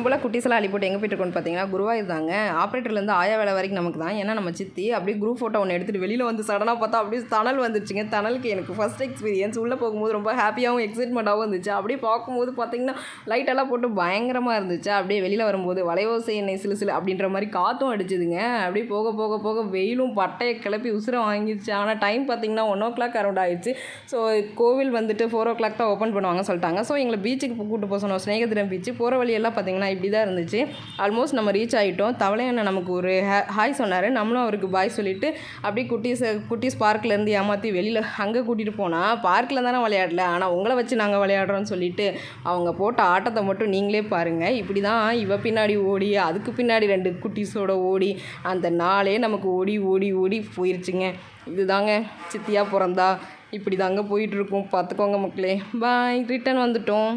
போல் குட்டிஸெல்லாம் அள்ளி போட்டு எங்கே போயிட்டுருக்கோன்னு பார்த்தீங்கன்னா குருவாயூர் தாங்க. ஆப்ரேட்டர்லேருந்து ஆயா வேலை வரைக்கும் நமக்கு தான். ஏன்னா நம்ம சித்தி அப்படியே குரூப் ஃபோட்டோ ஒன்று எடுத்துகிட்டு வெளியில் வந்து சடனாக பார்த்தா அப்படியே தணல் வந்துருச்சுங்க. தணலுக்கு எனக்கு ஃபஸ்ட் எக்ஸ்பீரியன்ஸ். உள்ளே போகும்போது ரொம்ப ஹாப்பியாகவும் எக்ஸைட்மெண்ட்டாகவும் இருந்துச்சு. அப்படியே பார்க்கும்போது பார்த்தீங்கன்னா லைட்டெல்லாம் போட்டு பயங்கரமாக இருந்துச்சு. அப்படியே வெளியில் வரும்போது வளைவோசை என்னை சிலு சிலு அப்படின்ற மாதிரி காற்றும் அடிச்சுதுங்க. அப்படியே போக போக போக வெயிலும் பட்டையை கிளப்பி உசுரை வாங்கிடுச்சு. ஆனால் டைம் பார்த்தீங்கன்னா 1 o'clock அரௌண்ட் ஆயிடுச்சு. ஸோ கோவில் வந்துட்டு 4 o'clock தான் ஓப்பன் பண்ணுவாங்க சொல்லிட்டாங்க. ஸோ எங்களை பீச்சுக்கு கூப்பிட்டு போக சொன்னோம், ஸ்நேகத்திரம் பீச்சு. போகிற வழியெல்லாம் பார்த்தீங்கன்னா இப்படி தான் இருந்துச்சு. ஆல்மோஸ்ட் நம்ம ரீச் ஆகிட்டோம். தவளை அண்ணன் நமக்கு ஒரு ஹாய் சொன்னார். நம்மளும் அவருக்கு பாய் சொல்லிவிட்டு அப்படியே குட்டீஸ் பார்க்லேருந்து ஏமாற்றி வெளியில் அங்கே கூட்டிகிட்டு போனால் பார்க்கில் தானே விளையாடல, ஆனால் உங்களை வச்சு நாங்கள் விளையாடுறோன்னு சொல்லிவிட்டு அவங்க போட்ட ஆட்டத்தை மட்டும் நீங்களே பாருங்கள். இப்படி தான் இவ பின்னாடி ஓடி அதுக்கு பின்னாடி 2 குட்டீஸோட ஓடி அந்த நாளே நமக்கு ஓடி ஓடி ஓடி போயிடுச்சுங்க. இதுதாங்க சித்தியாக பிறந்தா இப்படி தாங்க போயிட்டுருக்கோம். பார்த்துக்கோங்க மக்களே. பாய். ரிட்டன் வந்துட்டோம்.